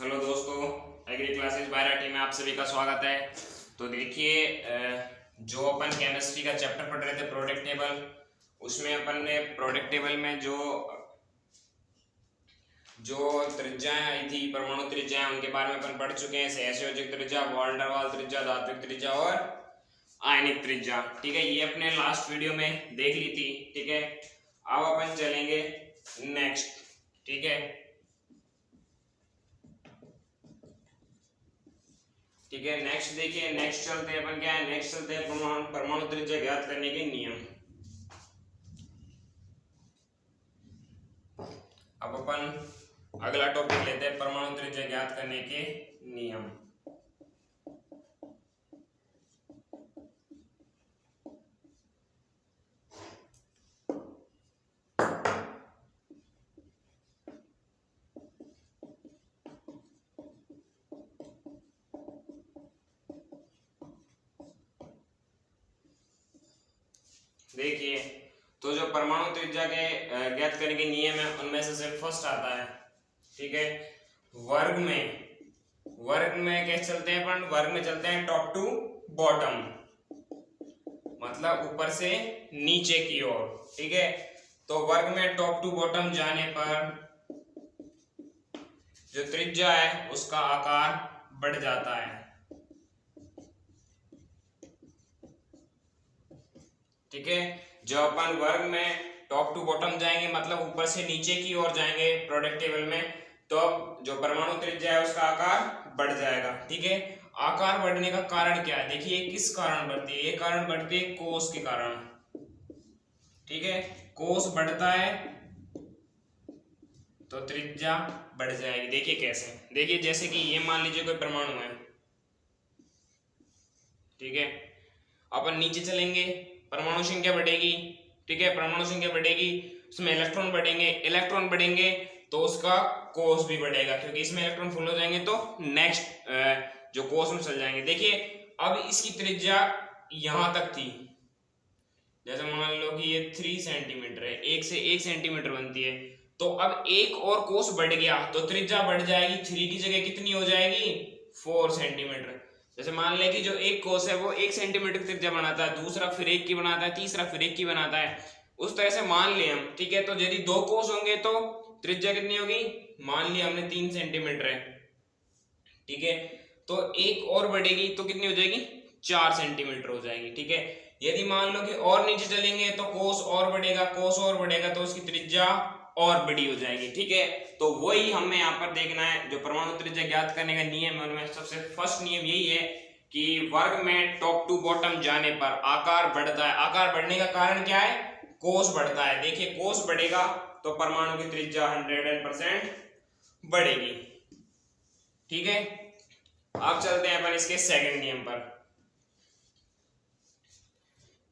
Hello दोस्तों, agree classes बायराटी में आप सभी का स्वागत है। तो देखिए, जो अपन केमिस्ट्री का चैप्टर पढ़ रहे थे प्रोडक्ट टेबल, उसमें अपन ने प्रोडक्ट टेबल में जो त्रिज्याएं आई थी, परमाणु त्रिज्याएं, उनके बारे में अपन पढ़ चुके हैं। सहसंयोजक त्रिज्या, वॉन डर वाल त्रिज्या, धात्विक त्रिज्या और आयनिक त्रिज्या। ठीक है, ये अपने लास्ट वीडियो में देख ली थी। ठीक है, अब अपन चलेंगे नेक्स्ट। ठीक है, ठीक है, नेक्स्ट देखिए, नेक्स्ट चलते हैं अपन। क्या है नेक्स्ट? चलते हैं परमाणु त्रिज्या ज्ञात करने के नियम। अब अपन अगला टॉपिक लेते हैं, परमाणु त्रिज्या ज्ञात करने के नियम। देखिए, तो जो परमाणु त्रिज्या के ज्ञात करने के नियम है, उनमें से फर्स्ट आता है। ठीक है, वर्ग में कैसे चलते हैं अपन? वर्ग में चलते हैं टॉप टू बॉटम, मतलब ऊपर से नीचे की ओर। ठीक है, तो वर्ग में टॉप टू बॉटम जाने पर जो त्रिज्या है उसका आकार बढ़ जाता है। ठीक है, जब अपन वर्ग में टॉप टू बॉटम जाएंगे, मतलब ऊपर से नीचे की ओर जाएंगे प्रोडक्ट टेबल में, तो जो परमाणु त्रिज्या है उसका आकार बढ़ जाएगा। ठीक है, आकार बढ़ने का कारण क्या है? देखिए, किस कारण बढ़ती है? ये कारण बढ़ती है कोस के कारण। ठीक है, कोस बढ़ता है तो त्रिज्या बढ़ जाएगी। देखिए कैसे? देखिए, जैसे कि ये मान लीजिए कोई परमाणु है। ठीक है, अपन नीचे चलेंगे, परमाणु संख्या बढ़ेगी। ठीक है, परमाणु संख्या बढ़ेगी, उसमें इलेक्ट्रॉन बढ़ेंगे तो उसका कोस भी बढ़ेगा, क्योंकि इसमें इलेक्ट्रॉन फुल हो जाएंगे तो नेक्स्ट जो कोस में चल जाएंगे। देखिए, अब इसकी त्रिज्या यहां तक थी, जैसे मान लो कि ये 3 सेंटीमीटर है, 1 से 1 सेंटीमीटर बनती है, तो अब एक और कोस बढ़ गया तो त्रिज्या बढ़ जाएगी। 3 की जगह कितनी हो जाएगी? 4 सेंटीमीटर। जैसे मान ले कि जो एक कोस है वो 1 सेंटीमीटर त्रिज्या बनाता है, दूसरा फिर 1 की बनाता है, तीसरा फिर 1 की बनाता है, उस तरह से मान ले हम। ठीक है, तो यदि 2 कोस होंगे तो त्रिज्या कितनी होगी? मान लिया हमने 3 सेंटीमीटर है। ठीक है, तो एक और बढ़ेगी तो कितनी हो जाएगी? 4 सेंटीमीटर हो जाएगी। ठीक है, यदि मान लो कि और नीचे चलेंगे तो कोस और बढ़ेगा तो उसकी त्रिज्या और बड़ी हो जाएगी। ठीक है, तो वही हमें यहाँ पर देखना है। जो परमाणु त्रिज्या ज्ञात करने का नियम है, उनमें सबसे फर्स्ट नियम यही है कि वर्ग में टॉप टू बॉटम जाने पर आकार बढ़ता है। आकार बढ़ने का कारण क्या है? कोस बढ़ता है। देखिए, कोस बढ़ेगा तो परमाणु की त्रिज्या 100% बढ़ेगी। ठीक है, अब चलते हैं अपन इसके सेकंड नियम पर।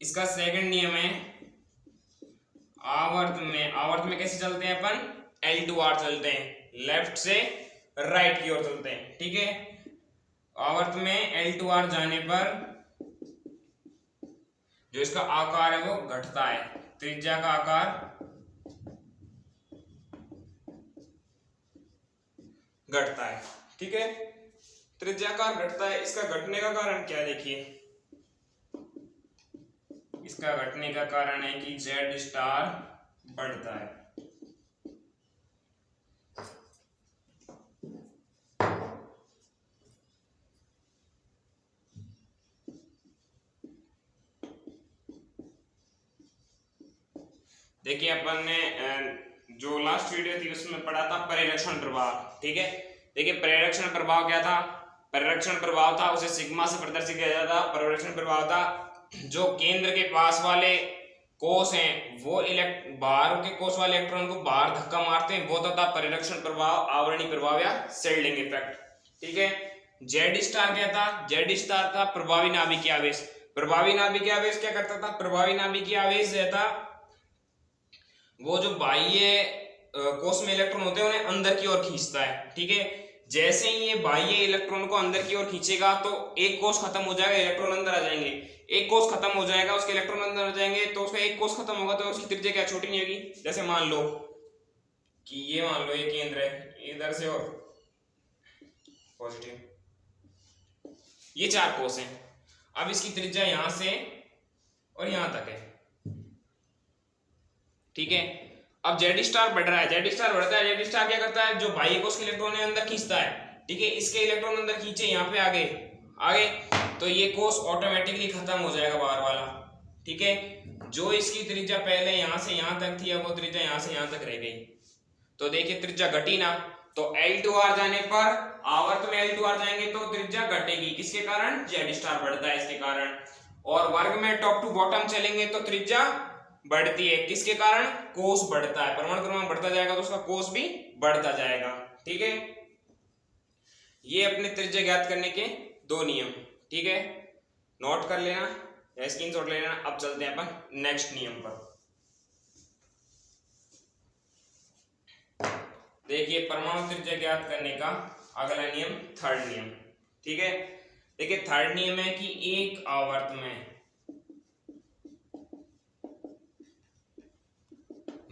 इसका सेकंड नियम है आवर्त में कैसे चलते हैं अपन? L2R चलते हैं, लेफ्ट से राइट की ओर चलते हैं। ठीक है, आवर्त में L2R जाने पर जो इसका आकार है वो घटता है, त्रिज्या का आकार घटता है। ठीक है, त्रिज्या का घटता है। इसका घटने का कारण क्या है? देखिए, इसका घटने का कारण है कि Z स्टार बढ़ता है। देखिए, अपन ने जो लास्ट वीडियो थी उसमें पढ़ा था परिरक्षण प्रभाव। ठीक है, देखिए परिरक्षण प्रभाव क्या था? परिरक्षण प्रभाव था, उसे सिग्मा से प्रदर्शित किया जाता था। परिरक्षण प्रभाव था जो केंद्र के पास वाले कोष हैं वो बाहर के कोष वाले इलेक्ट्रॉन को बाहर धक्का मारते हैं, वो था परिरक्षण प्रभाव, आवरणी प्रभाव या शेल्डिंग इफेक्ट। ठीक है, जेड स्टार क्या था? जेड स्टार था प्रभावी नाभिकीय आवेश। प्रभावी नाभिकीय आवेश क्या करता था? प्रभावी नाभिकीय आवेश रहता वो जो बाह्य कोष में इलेक्ट्रॉन होते हैं उन्हें अंदर की ओर खींचता है। ठीक है, जैसे ही ये बाह्य इलेक्ट्रॉन को अंदर की ओर खींचेगा तो एक कोष खत्म हो जाएगा, इलेक्ट्रॉन अंदर आ जाएंगे। एक कोष खत्म हो जाएगा, उसके इलेक्ट्रॉन अंदर आ जाएंगे, तो उसका एक कोष खत्म होगा तो उसकी त्रिज्या क्या छोटी नहीं होगी? जैसे मान लो कि ये केंद्र है, इधर से और पॉजिटिव। ये 4 कोस हैं। अब इसकी त्रिज्या यहां से और यहां तक है, ठीक है। अब जेड स्टार बढ़ रहा है, जेड स्टार बढ़ता है, जेड स्टार क्या करता है, जो बाह्य कोश के इलेक्ट्रॉन है अंदर खींचता है, ठीक है। इसके इलेक्ट्रॉन अंदर खींचे यहाँ पे आगे आगे, तो ये कोस ऑटोमेटिकली खत्म हो जाएगा बाहर वाला, ठीक है। जो इसकी त्रिज्या पहले यहां से यहां तक थी, अब वो त्रिज्या यहां से यहां तक रह गई। तो देखिए त्रिज्या घटी ना, तो L2R जाने पर, आवर्त में L2R जाएंगे तो त्रिज्या घटेगी, किसके कारण, जेड स्टार बढ़ता है इसके कारण। और वर्ग में टॉप टू बॉटम चलेंगे तो त्रिज्या बढ़ती है, किसके कारण, कोस बढ़ता है। परमाणु क्रमांक बढ़ता जाएगा तो उसका कोस भी बढ़ता जाएगा, ठीक है। ये अपने त्रिज्या ज्ञात करने के 2 नियम, ठीक है, नोट कर लेना या स्क्रीनशॉट ले लेना। अब चलते हैं अपन नेक्स्ट नियम पर। देखिए परमाणु त्रिज्या ज्ञात करने का अगला नियम, थर्ड नियम, ठीक है। देखिए थर्ड नियम है कि एक आवर्त में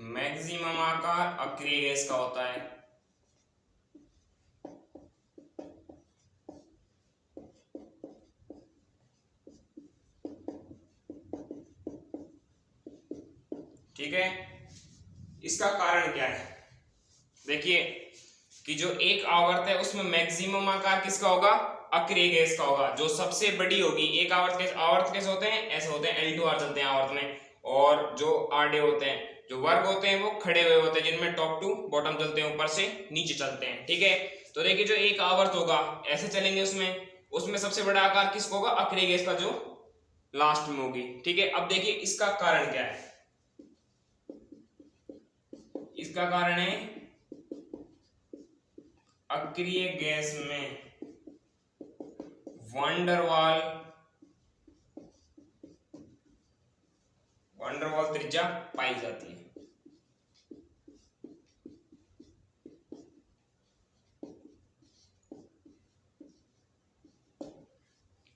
मैक्सिमम आकार अक्रिय गैस का होता है, ठीक है। इसका कारण क्या है, देखिए कि जो एक आवर्त है उसमें मैक्सिमम आकार किसका होगा, अक्रिय गैस का होगा, जो सबसे बड़ी होगी। एक आवर्त कैसे होते हैं, ऐसे होते हैं, L2R चलते हैं आवर्त में। और जो आडे होते हैं, जो वर्ग होते हैं, वो खड़े हुए होते हैं, जिनमें टॉप टू बॉटम चलते हैं, ऊपर से नीचे चलते हैं, ठीक है। तो देखिए जो एक आवर्त होगा ऐसे चलेंगे, उसमें सबसे बड़ा आकार किसका होगा, अक्रिय गैस का, जो लास्ट में होगी, ठीक है। अब देखिए इसका कारण क्या है, इसका कारण है अक्रिय गैस में वंडरवाल त्रिज्या पाई जाती है,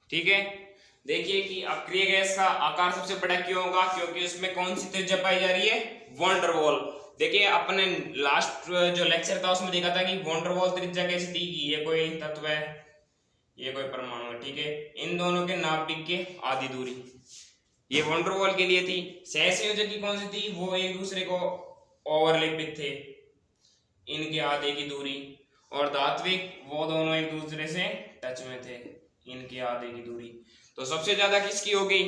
ठीक है। देखिए कि अक्रिय गैस का आकार सबसे बड़ा क्यों होगा, क्योंकि उसमें कौन सी त्रिज्या पाई जा रही है, वंडरवॉल। देखिए अपने लास्ट जो लेक्चर था उसमें देखा था कि वंडरवॉल त्रिज्या कैसी थी, कि ये कोई तत्व है, ये कोई परमाणु है, ठीक है। इन दोनों के नाभिक के आधी दूरी, ये वंडरवॉल के लिए थी। सहसंयोजक की कौन सी थी, वो एक दूसरे को ओवरलैपित थे, इनके आधे की दूरी। और धात्विक, वो दोनों एक दूसरे से टच में थे, इनके आधे की दूरी। तो सबसे ज्यादा किसकी होगी,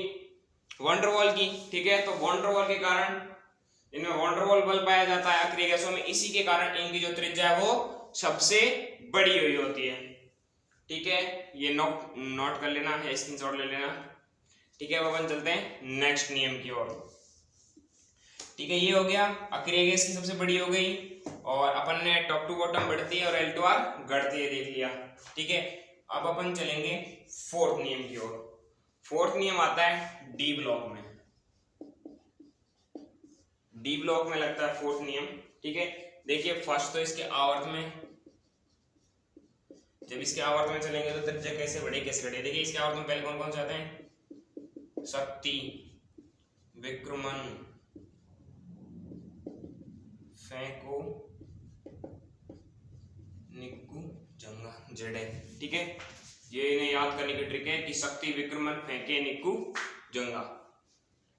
वंडरवॉल की, ठीक है। तो वंडरवॉल के कारण इनमें वंडरवॉल बल पाया जाता है अक्रिय गैसों में, इसी के कारण इनकी जो त्रिज्या है वो सबसे बड़ी हुई होती है, ठीक है। ये नोट कर लेना है, स्क्रीनशॉट ले लेना, ठीक है। अब अपन चलते हैं नेक्स्ट नियम की ओर, ठीक है। ये हो गया, अक्रिय गैस की सबसे बड़ी हो गई, और अपन ने टॉप टू बॉटम बढ़ती है और L2R घटती है, देख लिया, ठीक है। अब अपन चलेंगे फोर्थ नियम की ओर। फोर्थ नियम आता है डी ब्लॉक में, डी ब्लॉक में लगता है फोर्थ नियम, ठीक है। देखिए फर्स्ट तो इसके आवर्त में, जब इसके आवर्त में चलेंगे तो त्रिज्या कैसे बढ़े, कैसे घटे। देखिए इसके आवर्त में पहले कौन कौन से आते हैं, शक्ति, विक्रमण, फेंको, निक्कू, जंगा, जेडे, ठीक है। ये इन्हें याद करने की ट्रिक है कि शक्ति, विक्रमण, फेंके, निक्कू, जंगा,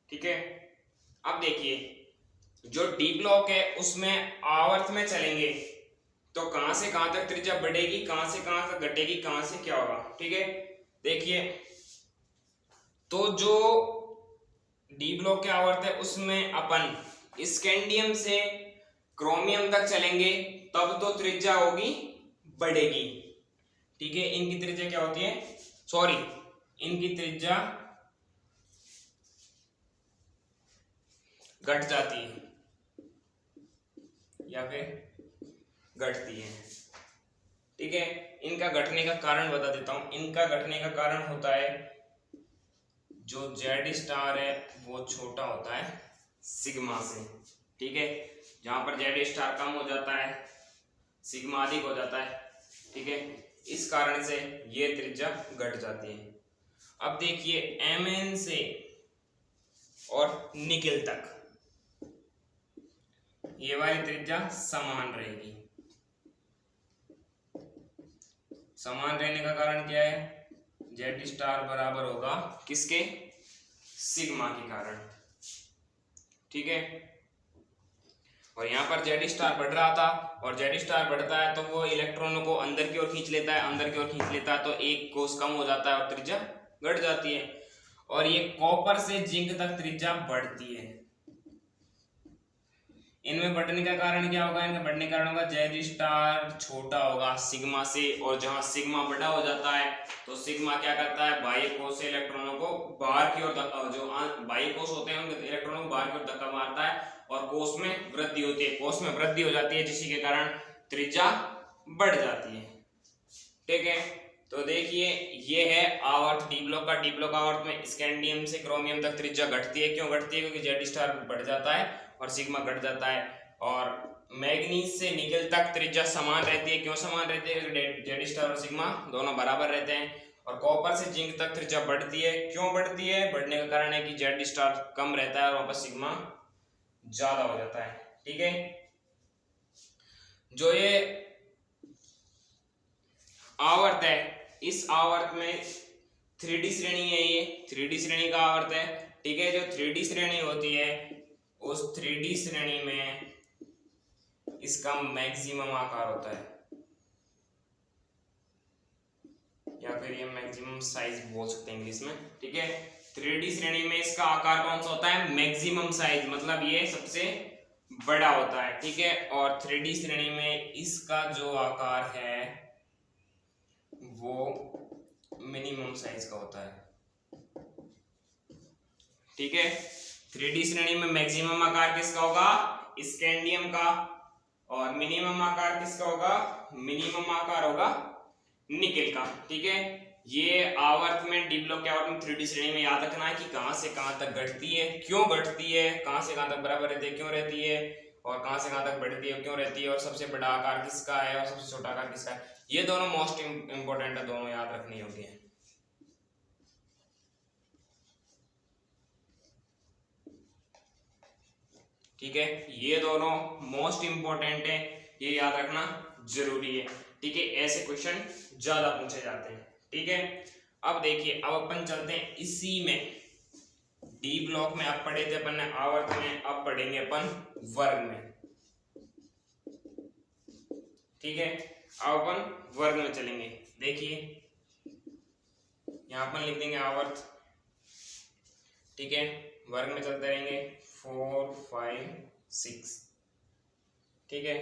ठीक है। अब देखिए जो डी ब्लॉक है उसमें आवर्त में चलेंगे तो कहां से कहां तक त्रिज्या बढ़ेगी, कहां से कहां तक घटेगी, कहां से क्या होगा, ठीक है। देखिए तो जो डी ब्लॉक के आवर्त है उसमें अपन स्कैंडियम से क्रोमियम तक चलेंगे, तब तो त्रिज्या होगी बढ़ेगी, ठीक है। इनकी त्रिज्या क्या होती है, सॉरी इनकी त्रिज्या घट जाती है या फिर घटती है, ठीक है। इनका घटने का कारण बता देता हूं। इनका घटने का कारण होता है जो जेड स्टार है वो छोटा होता है सिग्मा से, ठीक है। जहां पर जेड स्टार कम हो जाता है, सिग्मा अधिक हो जाता है, ठीक है। इस कारण से ये त्रिज्या घट जाती है। अब देखिए Mn से और निकेल तक ये वाली त्रिज्या समान रहेगी, समान रहने का कारण क्या है, जेड स्टार बराबर होगा किसके, सिग्मा के कारण, ठीक है। और यहाँ पर जेड स्टार बढ़ रहा था, और जेड स्टार बढ़ता है तो वो इलेक्ट्रॉनों को अंदर की ओर खींच लेता है, अंदर की ओर खींच लेता है तो एक कोस कम हो जाता है और त्रिज्या घट जाती है। और ये कॉपर से जिंक तक त्रिज्या बढ़ती है। इनमें बढ़ने का कारण क्या होगा, इनमें बढ़ने का कारण होगा जेड स्टार छोटा होगा सिग्मा से, और जहां सिग्मा बड़ा हो जाता है तो सिग्मा क्या करता है, बाह्य कोश से इलेक्ट्रॉनों को बाहर की ओर, जो बाह्य कोश होते हैं उनके इलेक्ट्रॉनों को बाहर की ओर धक्का मारता है और कोश में वृद्धि होती है, कोश में वृद्धि हो जाती है, जिसी के कारण त्रिज्या बढ़ जाती है, ठीक है। तो देखिए ये है आवर्त डी ब्लॉक का। डी ब्लॉक आवर्त में स्कैंडियम से क्रोमियम तक त्रिज्या घटती है। क्यों घटती है, क्योंकि जेड स्टार बढ़ जाता है और सिग्मा घट जाता है। और मैग्नीज से निकल तक त्रिज्या समान रहती है। क्यों समान रहती है, क्योंकि जेड स्टार और सिग्मा दोनों बराबर रहते हैं। और कॉपर से जिंक तक त्रिज्या बढ़ती है। क्यों बढ़ती है, बढ़ने का कारण है कि जेड स्टार कम रहता है और वहां पर सिग्मा ज्यादा हो जाता है, ठीक है। जो ये आवर्त है, इस आवर्त में 3D श्रेणी है, ये 3D श्रेणी का आवर्त है, ठीक है। जो 3D श्रेणी होती है उस 3D श्रेणी में इसका मैक्सिमम आकार होता है, या फिर ये मैक्सिमम साइज बोल सकते हैं इंग्लिश में, ठीक है। 3D श्रेणी में इसका आकार कौन सा होता है, मैक्सिमम साइज, मतलब ये सबसे बड़ा होता है, ठीक है। और 3D श्रेणी में इसका जो आकार है वो मिनिमम साइज का होता है, ठीक है। 3D श्रेणी में मैक्सिमम आकार किसका होगा, स्कैंडियम का, और मिनिमम आकार किसका होगा, मिनिमम आकार होगा निकेल का, ठीक है। ये आवर्त में डी ब्लॉक के आवर्त में 3D श्रेणी में याद रखना है कि कहां से कहां तक घटती है, क्यों घटती है, कहां से कहां तक बराबर रहती है, क्यों रहती है, और कहां से कहां तक बढ़ती है, क्यों रहती है, और सबसे बड़ा आकार किसका है और सबसे छोटा आकार किसका है। ये दोनों मोस्ट इंपोर्टेंट है, दोनों याद रखने योग्य हैं, ठीक है। ये दोनों मोस्ट इंपोर्टेंट है, ये याद रखना जरूरी है, ठीक है। ऐसे क्वेश्चन ज्यादा पूछे जाते हैं, ठीक है। अब देखिए, अब अपन चलते हैं इसी में, डी ब्लॉक में अब पढ़े थे अपन ने आवर्त में, अब पढ़ेंगे अपन वर्ग में, ठीक है। अब अपन वर्ग में चलेंगे। देखिए यहां अपन लिख देंगे आवर्त, ठीक है। वर्ग में चलते रहेंगे 4, 5, 6, ठीक है।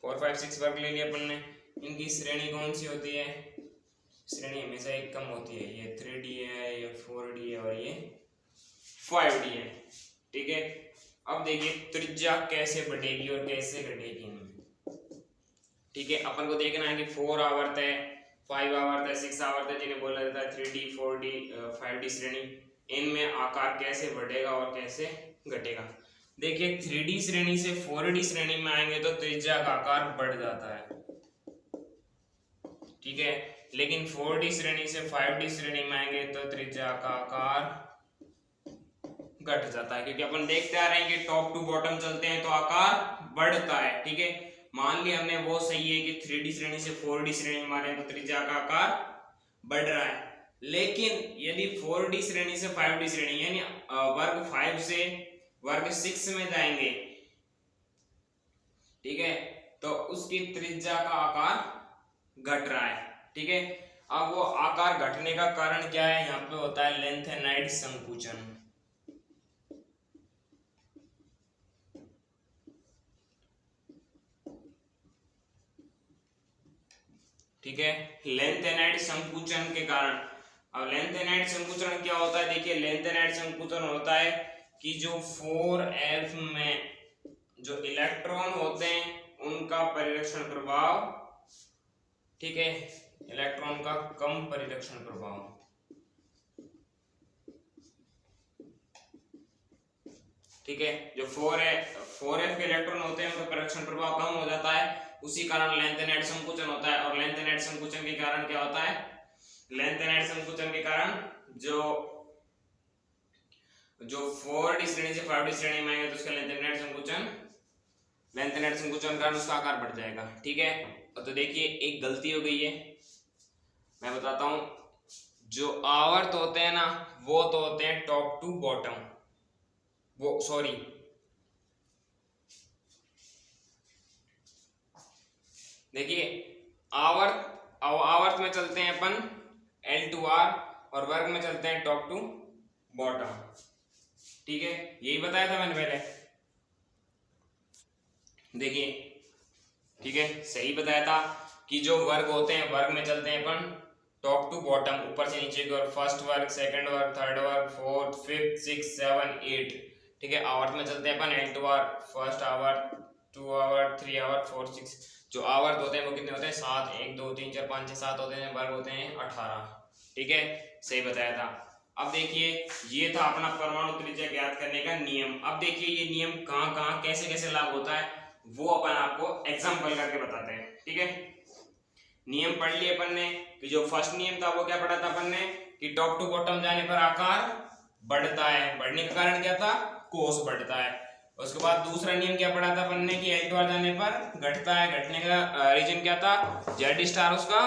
4, 5, 6 वर्ग ले लिया अपन ने। इनकी श्रेणी कौन सी होती है, श्रेणी हमेशा एक कम होती है, ये 3D है, ये 4D है और ये 5D है, ठीक है। अब देखिए त्रिज्या कैसे बढ़ेगी और कैसे घटेगी इनमें, ठीक है। अपन को देखना है कि 4 आवर्त है, 5 आवर्त है, 6 आवर्त है, जिन्हें बोला जाता है 3D, 4D, 5D श्रेणी। इनमें आकार कैसे बढ़ेगा और कैसे घटेगा। देखिए 3D श्रेणी से 4D श्रेणी में आएंगे तो त्रिज्या का आकार बढ़ जाता है, ठीक है। लेकिन 4D श्रेणी से 5D श्रेणी में आएंगे तो त्रिज्या का आकार घट जाता है, क्योंकि अपन देखते आ रहे हैं कि टॉप टू बॉटम चलते हैं तो आकार बढ़ता है, ठीक है। मान लिया हमने वो सही है कि 3D श्रेणी से 4D श्रेणी में आ रहे हैं तो त्रिज्या का आकार बढ़ रहा है। लेकिन यदि 4D श्रेणी से 5D श्रेणी यानी वर्ग 5 से वर्ग 6 में जाएंगे, ठीक है, तो उसकी त्रिज्या का आकार घट रहा है, ठीक है। अब वो आकार घटने का कारण क्या है, यहाँ पे होता है लेंथेनाइड संकुचन, ठीक है। लेंथेनाइड संकुचन के कारण, अब लेंथेनाइड संकुचन क्या होता है, देखिए लेंथेनाइड संकुचन होता है कि जो 4f में जो इलेक्ट्रॉन होते हैं उनका परिरक्षण प्रभाव, ठीक है, इलेक्ट्रॉन का कम परिरक्षण प्रभाव, ठीक है। जो 4f के इलेक्ट्रॉन होते हैं उनका परिरक्षण प्रभाव कम हो जाता है, उसी कारण लेंथेनाइड संकुचन होता है। और लेंथेनाइड संकुचन के कारण क्या होता है, लेंथेनाइड संकुचन के कारण जो 4D श्रेणी से 5D श्रेणी में आएंगे तो उसका लेंथेनाइड संकुचन कारण उसका आकार बढ़ जाएगा, ठीक है। तो देखिए एक गलती हो गई है, मैं बताता हूं, जो आवर्त होते हैं ना वो तो होते हैं टॉप टू बॉटम, वो सॉरी देखिए आवर्त में चलते हैं अपन L2R और वर्ग में चलते हैं टॉप टू बॉटम। ठीक है, यही बताया था मैंने पहले। देखिए ठीक है, सही बताया था कि जो वर्ग होते हैं वर्ग में चलते हैं अपन टॉप टू बॉटम, ऊपर से नीचे की ओर, फर्स्ट वर्ग, सेकंड वर्ग, थर्ड वर्ग, fourth, fifth, six, seven, eight. ठीक है, आवर्त में चलते हैं अपन L2R, फर्स्ट आवर्त, 2 आवर्त, 3 आवर्त, 4, 6। जो आवर्त होते हैं वो कितने होते हैं? 7, 1 2 3 4 5 6 7 होते हैं, वर्ग होते हैं 18। ठीक है, सही बताया था। अब देखिए ये था अपना परमाणु त्रिज्या ज्ञात करने का नियम। अब देखिए ये नियम कहाँ कहाँ कैसे कैसे लागू होता है वो अपन आपको एग्जांपल करके बताते हैं। ठीक है, नियम पढ़ लिए अपन ने कि जो फर्स्ट नियम था वो क्या पढ़ा था अपन ने कि टॉप टू बॉटम जाने पर आकार बढ़ता है, बढ़ने का कारण क्या था? कोस बढ़ता है। उसके बाद दूसरा नियम क्या पढ़ा था अपन ने कि L2R जाने पर घटता है, घटने का रीजन क्या था? Z स्टार उसका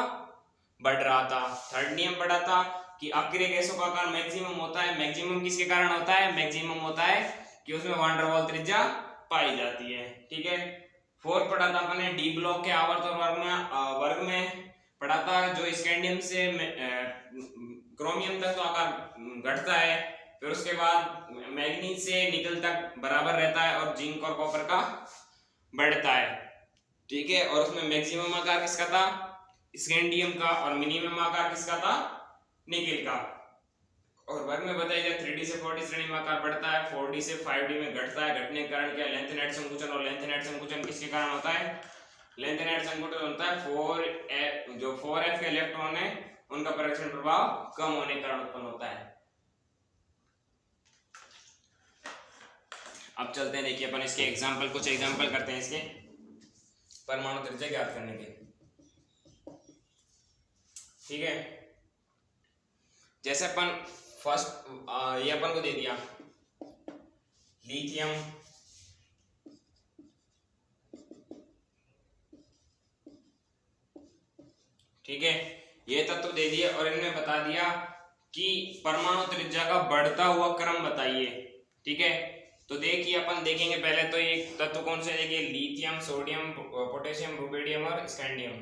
बढ़ रहा था। थर्ड नियम पढ़ा था कि अक्रिय गैसों का आकार मैक्सिमम होता है। मैक्सिमम किसके कारण होता है? मैक्सिमम होता है कि उसमें वान डेर वाल त्रिज्या पाई जाती है। ठीक है, फोर्थ पढ़ा था अपन ने डी ब्लॉक के आवर्त और वर्ग में पढ़ा था जो स्कैंडियम से क्रोमियम तक तो आकार घटता है, फिर उसके बाद मैग्नीज से निकल तक बराबर रहता है और जिंक और कॉपर का बढ़ता है। ठीक है, और उसमें मैक्सिमम आकार किसका था? स्कैंडियम का, और मिनिमम आकार किसका था? निकेल का। और वर्ग में बताया गया 3D से 4D श्रेणी में आकार बढ़ता है, 4D से 5D में घटता है। घटने के कारण क्या? लेंथेनाइट संकुचन। और लेंथेनाइट संकुचन किसके कारण होता है? लेंथेनाइट संकुचन होता है जो 4f के इलेक्ट्रॉन है उनका परीक्षण प्रभाव कम होने के कारण उत्पन्न होता है। अब चलते हैं, देखिए अपन इसके एग्जांपल, कुछ एग्जांपल करते हैं इसके परमाणु त्रिज्या ज्ञात करने के। ठीक है, जैसे अपन फर्स्ट ये अपन को दे दिया लिथियम, ठीक है, ये तत्व दे दिए और इनमें बता दिया कि परमाणु त्रिज्या का बढ़ता हुआ क्रम बताइए। ठीक है, तो देखिए अपन देखेंगे पहले तो ये तत्व कौन से? देखिए लिथियम, सोडियम, पोटेशियम, रुबिडियम और स्कैंडियम।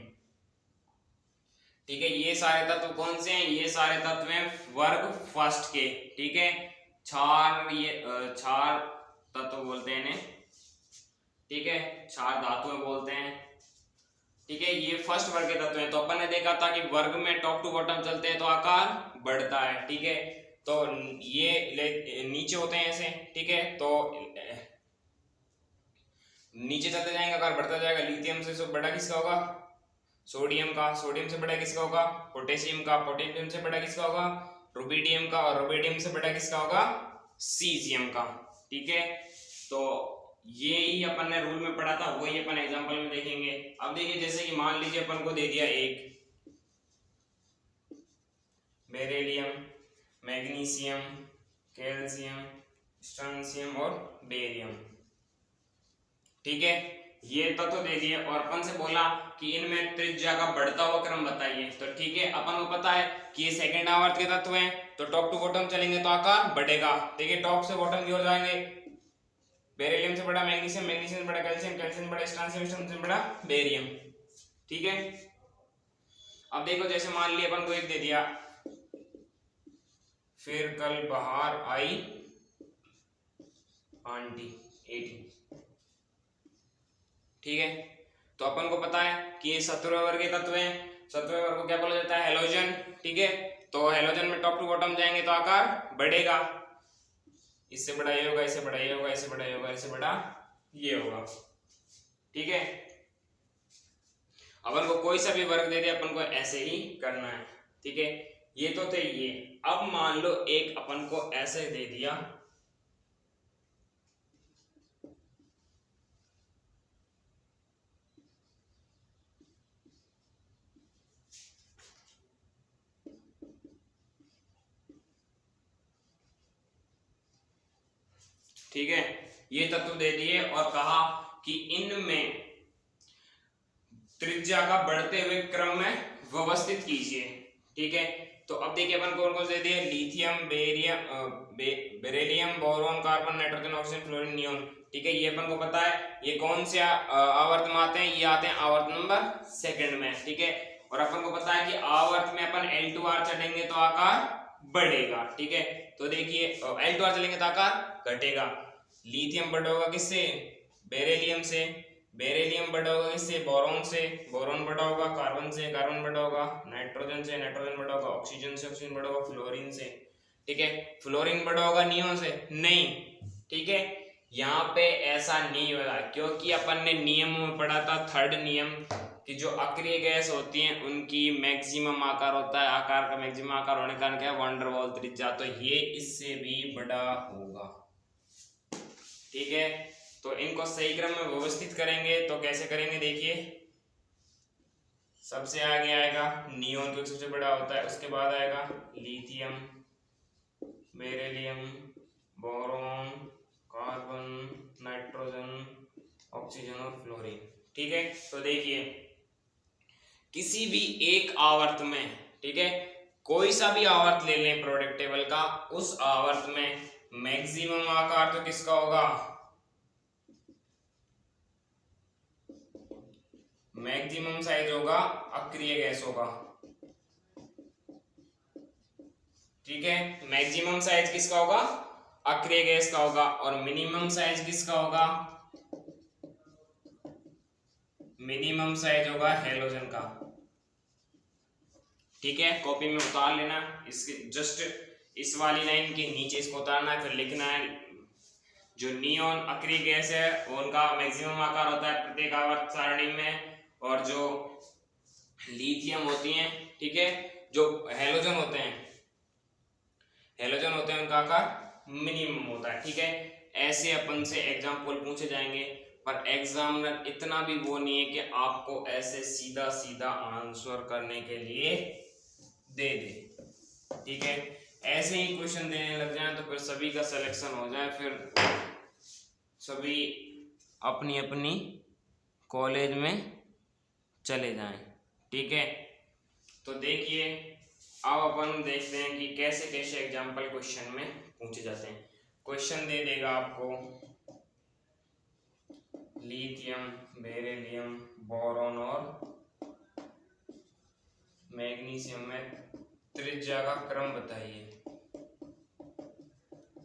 ठीक है, ये सारे तत्व कौन से हैं? ये सारे तत्व हैं वर्ग फर्स्ट के। ठीक है, क्षार तत्व बोलते हैं इन्हें। ठीक है, क्षार धातुएं बोलते हैं। ठीक है, ये फर्स्ट वर्ग के तत्व हैं। तो अपन ने देखा था कि वर्ग में टॉप टू बॉटम चलते हैं तो आकार बढ़ता है। ठीक है, तो ये नीचे होते हैं ऐसे। ठीक है, तो नीचे चलते जाएंगे आकार बढ़ता जाएगा। लिथियम से बड़ा किसका होगा? सोडियम का। सोडियम से बड़ा किसका होगा? पोटेशियम का। पोटेशियम से बड़ा किसका होगा? रुबिडियम का। और रुबिडियम से बड़ा किसका होगा? सीजियम का। ठीक है, तो ये ही अपन ने रूल में पढ़ा था, वही अपन एग्जांपल में देखेंगे। अब देखिए जैसे कि मान लीजिए अपन को दे दिया एक बेरिलियम, मैग्नीशियम, कैल्शियम, स्ट्रोंशियम और बेरियम। ठीक है, ये तत्व दे दिए और अपन से बोला कि इनमें त्रिज्या का बढ़ता हुआ क्रम बताइए। तो ठीक है, अपन को पता है कि ये सेकंड आवर्त के तत्व हैं, तो टॉप टू बॉटम चलेंगे तो आकार बढ़ेगा। ठीक है, टॉप से बॉटम की ओर जाएंगे, बेरिलियम से बड़ा मैग्नीशियम, मैग्नीशियम से बड़ा कैल्शियम, कैल्शियम से बड़ा स्ट्रोंशियम, स्ट्रोंशियम से बड़ा बेरियम। ठीक है, अब देखो जैसे मान लिया अपन को एक दे दिया, फिर कल बाहर आई आंटी 18। ठीक है, तो अपन को पता है कि ये 17वें वर्ग के तत्व हैं। 17वें वर्ग को क्या बोला जाता है? हैलोजन। ठीक है, तो हैलोजन में टॉप टू बॉटम जाएंगे तो आकार बढ़ेगा। इससे बड़ा ये होगा, इससे बड़ा ये होगा, इससे बड़ा ये होगा, इससे बड़ा ये होगा। ठीक है, अपन को कोई सा भी वर्ग दे दे अपन को ऐसे ही करना है। ठीक है, ये तो थे ये। अब मान लो एक अपन को ऐसे दे दिया, ठीक है, ये तत्व दे दिए और कहा कि इनमें त्रिज्या का बढ़ते हुए क्रम में व्यवस्थित कीजिए। ठीक है। तो अब देखिए अपन कौन कौन से दे दिए, lithium, beryllium, boron, carbon, nitrogen, oxygen, fluorine, neon. ठीक है, ये अपन को पता है। ये कौन से आवर्त में आते हैं, ये आते हैं आवर्त नंबर सेकंड में। ठीक है, और अपन को पता है कि आवर्त में अपन L2R चलेंगे तो आकार बढ़ेगा। ठीक है, तो देखिए L2R चलेंगे तो आकार घटेगा। लिथियम बड़ा होगा किससे, बेरिलियम से, बेरिलियम बड़ा होगा किससे, बोरॉन से, बोरॉन बड़ा होगा कार्बन से, कार्बन बड़ा होगा नाइट्रोजन से, नाइट्रोजन बड़ा होगा ऑक्सीजन से, ऑक्सीजन बड़ा होगा फ्लोरीन से। ठीक है, फ्लोरीन बड़ा होगा नियोन से नहीं। ठीक है, यहाँ पे ऐसा नहीं होगा क्योंकि अपन ने नियम में पढ़ा था, थर्ड नियम, कि जो अक्रिय गैस होती हैं उनकी मैक्सिमम आकार होता है, आकार का मैक्सिमम आकार होने का कारण क्या है, वैन डर वाल्स त्रिज्या, तो ये इससे भी बड़ा होगा। ठीक है, तो इनको सही क्रम में व्यवस्थित करेंगे तो कैसे करेंगे, देखिए सबसे आगे आएगा नियोन जो सबसे बड़ा होता है, उसके बाद आएगा lithium, beryllium, boron, carbon, nitrogen, oxygen और फ्लोरीन। ठीक है, तो देखिए किसी भी एक आवर्त में, ठीक है, कोई सा भी आवर्त ले लें प्रोडक्ट टेबल का, उस आवर्त में मैक्सिमम आकार तो किसका होगा, मैक्सिमम साइज होगा अक्रिय गैस होगा। ठीक है, मैक्सिमम साइज किसका होगा, अक्रिय गैस का होगा, और मिनिमम साइज किसका होगा, मिनिमम साइज होगा हेलोजन का। ठीक है, कॉपी में उतार लेना, इसके जस्ट इस वाली लाइन के नीचे इसको उतारना है, फिर लिखना है जो नियोन अक्रिय गैस है उनका मैक्सिमम आकार होता है प्रत्येक आवर्त सारणी में, और जो लिथियम होती हैं, ठीक है, जो हेलोजन होते हैं, हेलोजन होते हैं उनका आकार मिनिमम होता है। ठीक है, ऐसे अपन से एग्जाम्पल पूछे जाएंगे, पर एग्जामिनर इतना भी वो नहीं है कि आपको ऐसे सीधा सीधा आंसर करने के लिए दे दे। ठीक है, ऐसे ही क्वेश्चन देने लग जाए तो फिर सभी का सिलेक्शन हो जाए, फिर सभी अपनी अपनी कॉलेज में चले जाएं। ठीक है, तो देखिए अब अपन देखते हैं कि कैसे कैसे एग्जाम्पल क्वेश्चन में पूछे जाते हैं। क्वेश्चन दे देगा आपको लिथियम, बेरिलियम, बोरॉन और मैग्नीशियम में त्रिज्या का क्रम बताइए,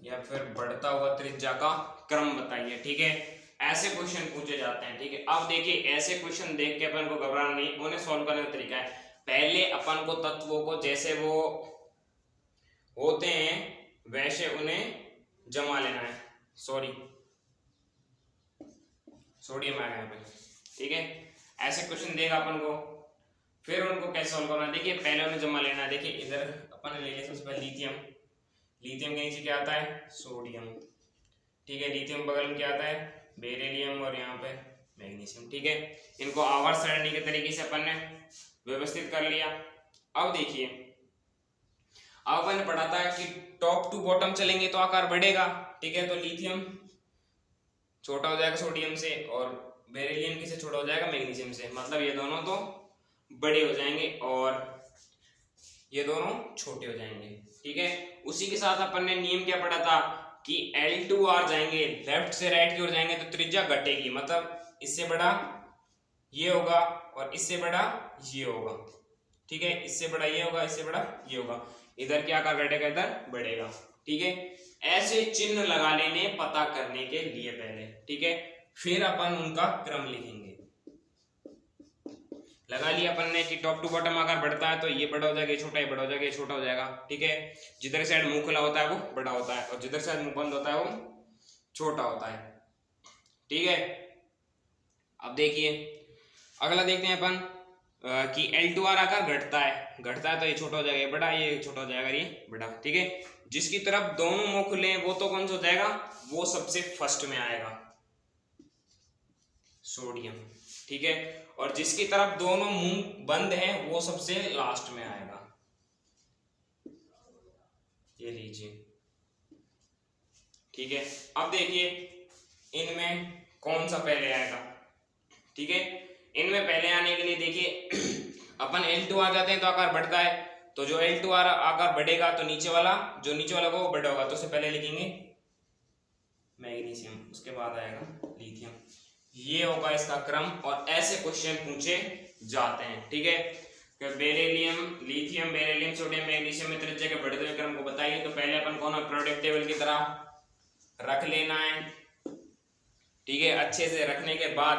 या फिर बढ़ता हुआ त्रिज्या का क्रम बताइए। ठीक है, ऐसे क्वेश्चन पूछे जाते हैं। ठीक है, अब देखिए ऐसे क्वेश्चन देख के अपन को घबराना नहीं, उन्हें सॉल्व करने का तरीका है, पहले अपन को तत्वों को जैसे वो होते हैं वैसे उन्हें जमा लेना है। सोडियम आ गया यहाँ पे। ठीक है, ऐसे क्वेश्चन देगा अपन को, फिर उनको कैसे सॉल्व करना है, देखिए पहले उन्हें जमा लेना है। देखिए इधर अपन ले लिया सबसे पहले लिथियम, लिथियम के नीचे क्या आता है, सोडियम। ठीक है, लिथियम बगल में क्या आता है, बेरिलियम, और यहाँ पे मैग्नीशियम। ठीक है, इनको आवर्त सारणी के तरीके से अपन ने व्यवस्थित कर लिया। अब देखिए अब अपन ने पढ़ा था कि टॉप टू बॉटम चलेंगे तो आकार बढ़ेगा। ठीक है, तो लिथियम छोटा हो जाएगा सोडियम से, और बेरिलियम किससे छोटा हो जाएगा, मैग्नीशियम से, मतलब ये दोनों तो बड़े हो जाएंगे और ये दोनों छोटे हो जाएंगे। ठीक है, उसी के साथ अपन ने नियम क्या पढ़ा था कि L2R जाएंगे, लेफ्ट से राइट की ओर जाएंगे तो त्रिज्या घटेगी, मतलब इससे बड़ा ये होगा और इससे बड़ा ये होगा। ठीक है, इससे बड़ा ये होगा, इससे बड़ा ये होगा, इधर क्या आकार घटेगा, इधर बढ़ेगा। ठीक है, ऐसे चिन्ह लगा लेने पता करने के लिए पहले। ठीक है, फिर अपन उनका क्रम लिखेंगे। लगा लिया अपन ने कि टॉप टू बॉटम आकार बढ़ता है तो ये बड़ा हो जाएगा, ये छोटा, ये बड़ा हो जाएगा, ये छोटा हो जाएगा। ठीक है, जिधर साइड मुंह खुला होता है वो बड़ा होता है, और जिधर साइड मुंह बंद होता है वो छोटा होता है। ठीक है, अब देखिए अगला देखते हैं अपन कि L2R आकार घटता है तो ये छोटा हो जाएगा, ये बड़ा, ये छोटा हो जाएगा, ये बड़ा। ठीक है, जिसकी तरफ दोनों मुंह खुले हैं वो तो कौन सा हो जाएगा, वो सबसे फर्स्ट में आएगा, सोडियम। ठीक है, और जिसकी तरफ दोनों मुंह बंद हैं वो सबसे लास्ट में आएगा, ये लीजिए। ठीक है, अब देखिए इनमें कौन सा पहले आएगा। ठीक है, इनमें पहले आने के लिए देखिए अपन L2 आ जाते हैं तो आकार बढ़ता है, तो जो L2R आकार बढ़ेगा तो नीचे वाला को वो बड़ा होगा। तो उससे पहले लिखेंगे मैग्नीशियम, उसके बाद आएगा लिथियम। ये होगा इसका क्रम और ऐसे क्वेश्चन पूछे जाते हैं। ठीक है, beryllium, lithium, beryllium, sodium, magnesium में त्रिज्या के बढ़ते हुए क्रम को बताइए। तो पहले अपन को ना प्रोडक्ट टेबल की तरह रख लेना है। ठीक है, अच्छे से रखने के बाद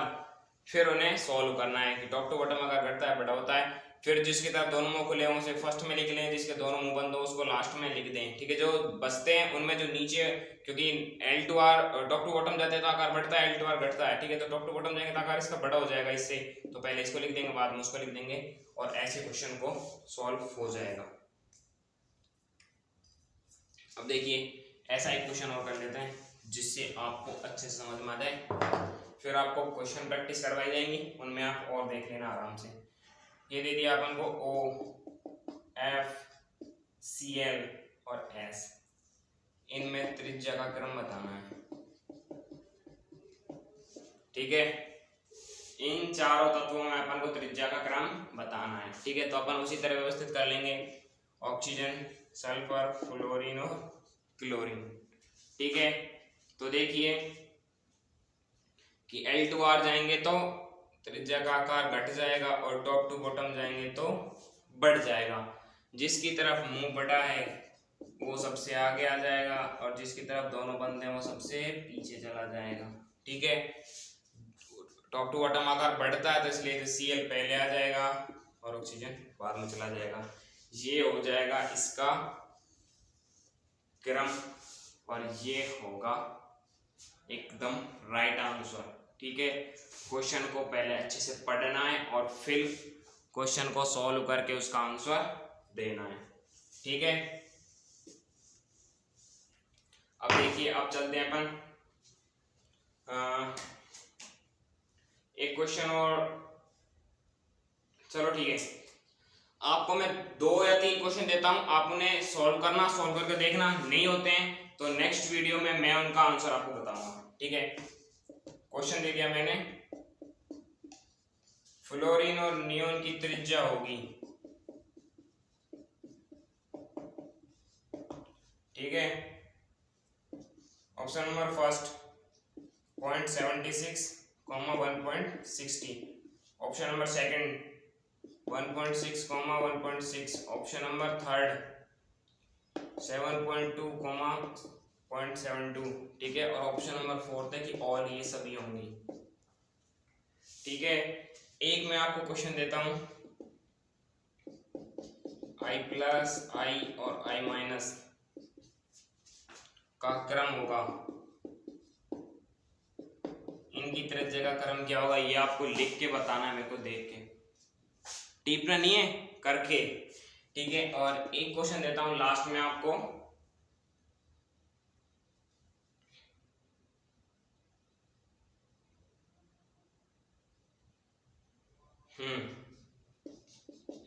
फिर उन्हें सॉल्व करना है कि टॉप टू बॉटम अगर घटता है बड़ा होता है। फिर जिसकी तरफ दोनों मुंह खुले हों उसे फर्स्ट में लिख लें, जिसके दोनों मुंह बंद हो उसको लास्ट में लिख दें। ठीक है, जो बचते हैं उनमें जो नीचे, क्योंकि L2R टॉप टू बॉटम जाते हैं तो आकार बढ़ता है, L2R घटता है। ठीक है, तो टॉप टू बॉटम जाएंगे तो आकार इसका बड़ा हो जाएगा इससे, तो पहले इसको लिख देंगे बाद में उसको लिख देंगे और ऐसे क्वेश्चन को सॉल्व हो जाएगा। अब देखिए ऐसा एक क्वेश्चन और कर लेते हैं जिससे आपको अच्छे से समझ में आ जाए। फिर आपको क्वेश्चन प्रैक्टिस करवाई जाएंगी, उनमें आप और देख लेना आराम से। ये दे दिया अपन को O, F, Cl और S, इनमें त्रिज्या का क्रम बताना है। ठीक है, इन चारों तत्वों में अपन को त्रिज्या का क्रम बताना है। ठीक है, तो अपन उसी तरह व्यवस्थित कर लेंगे, ऑक्सीजन, सल्फर, फ्लोरीन और क्लोरीन। ठीक है, तो देखिए कि L2R जाएंगे तो त्रिज्या का आकार घट जाएगा और टॉप टू बॉटम जाएंगे तो बढ़ जाएगा। जिसकी तरफ मुंह बड़ा है वो सबसे आगे आ जाएगा और जिसकी तरफ दोनों बंद हैं वो सबसे पीछे चला जाएगा। ठीक है, टॉप टू बॉटम आकार बढ़ता है तो इसलिए Cl पहले आ जाएगा और ऑक्सीजन बाद में चला जाएगा। ये हो जाएगा इसका क्रम और ये होगा एकदम राइट आंसर। ठीक है, क्वेश्चन को पहले अच्छे से पढ़ना है और फिर क्वेश्चन को सॉल्व करके उसका आंसर देना है। ठीक है, अब देखिए अब चलते हैं अपन एक क्वेश्चन और। चलो ठीक है, आपको मैं 2 या 3 क्वेश्चन देता हूं, आप उन्हें सॉल्व करना, सॉल्व करके देखना। नहीं होते हैं तो नेक्स्ट वीडियो में मैं उनका आंसर आपको बताऊंगा। ठीक है, क्वेश्चन दे दिया मैंने, फ्लोरीन और नियोन की त्रिज्या होगी। ठीक है, option number first 0.76, 1.60। Option number second 1.6, 1.6। Option number third 7.2, 0.72। ठीक है, और ऑप्शन नंबर फोर्थ है कि ऑल ये सभी होंगी। ठीक है, एक मैं आपको क्वेश्चन देता हूं, I+, I और I- का क्रम होगा, इनकी त्रिज्या का क्रम क्या होगा ये आपको लिख के बताना है, मेरे को देख के, टिपना नहीं है, करके। ठीक है, और एक क्वेश्चन देता हूं लास्ट में आपको,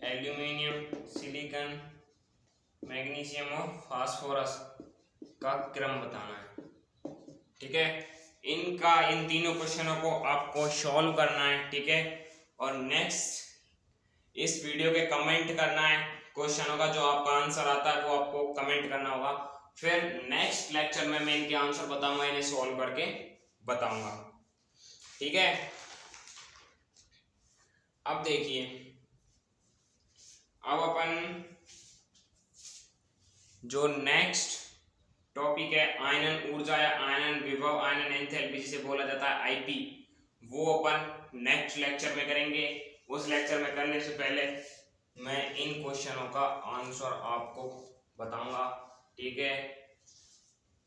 एल्यूमिनियम, सिलिकॉन, मैग्नीशियम और फास्फोरस का क्रम बताना है। ठीक है, इन तीनों क्वेश्चनों को आपको सॉल्व करना है। ठीक है, और नेक्स्ट इस वीडियो के कमेंट करना है, क्वेश्चनों का जो आपका आंसर आता है वो आपको कमेंट करना होगा। फिर नेक्स्ट लेक्चर में मैं इनके आंसर बताऊंगा, इन्हें सॉल्व करके बताऊंगा। ठीक है, अब देखिए अब अपन जो नेक्स्ट टॉपिक है आयनन ऊर्जा या आयनन विभव, आयनन एंथैल्पी जिसे बोला जाता है आईपी, वो अपन नेक्स्ट लेक्चर में करेंगे। उस लेक्चर में करने से पहले मैं इन क्वेश्चनों का आंसर आपको बताऊंगा। ठीक है,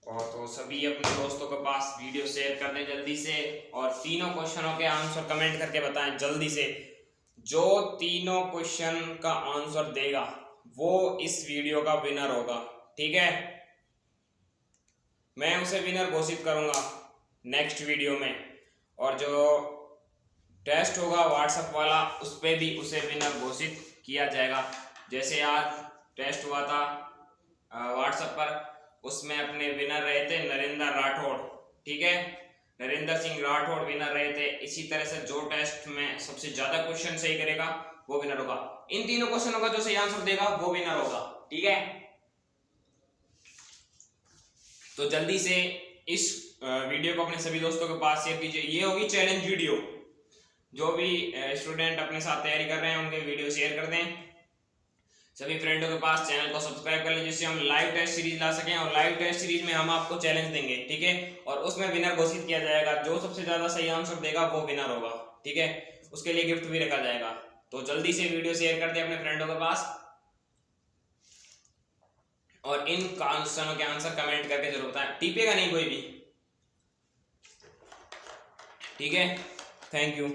और तो सभी अपने दोस्तों के पास वीडियो शेयर कर दें जल्दी से, और तीनों क्वेश्चनों के आंसर कमेंट करके बताएं जल्दी से। जो तीनों क्वेश्चन का आंसर देगा वो इस वीडियो का विनर होगा। ठीक है, मैं उसे विनर घोषित करूंगा नेक्स्ट वीडियो में, और जो टेस्ट होगा व्हाट्सएप वाला उस पर भी उसे विनर घोषित किया जाएगा। जैसे आज टेस्ट हुआ था व्हाट्सएप पर, उसमें अपने विनर रहे थे नरेंद्र राठौड़। ठीक है, नरेंद्र सिंह राठौड़ विनर रहे थे। इसी तरह से जो टेस्ट में सबसे ज्यादा क्वेश्चन सही करेगा वो विनर होगा। इन तीनों क्वेश्चनों का जो सही आंसर देगा वो विनर होगा। ठीक है, तो जल्दी से इस वीडियो को अपने सभी दोस्तों के पास शेयर कीजिए। ये होगी चैलेंज वीडियो, जो भी स्टूडेंट अपने साथ तैयारी कर रहे हैं उनके वीडियो शेयर कर दें सभी फ्रेंडों के पास। चैनल को सब्सक्राइब कर लें जिससे हम लाइव टेस्ट सीरीज ला सकें, और लाइव टेस्ट सीरीज में हम आपको चैलेंज देंगे। ठीक है, और उसमें विनर घोषित किया जाएगा, जो सबसे ज्यादा सही आंसर देगा वो विनर होगा। ठीक है, उसके लिए गिफ्ट भी रखा जाएगा। तो जल्दी से वीडियो शेयर कर दें अपने फ्रेंडों के पास, और इन क्वेश्चनों के आंसर कमेंट करके जरूर बताएं, टिपेगा नहीं कोई भी। ठीक है, थैंक यू।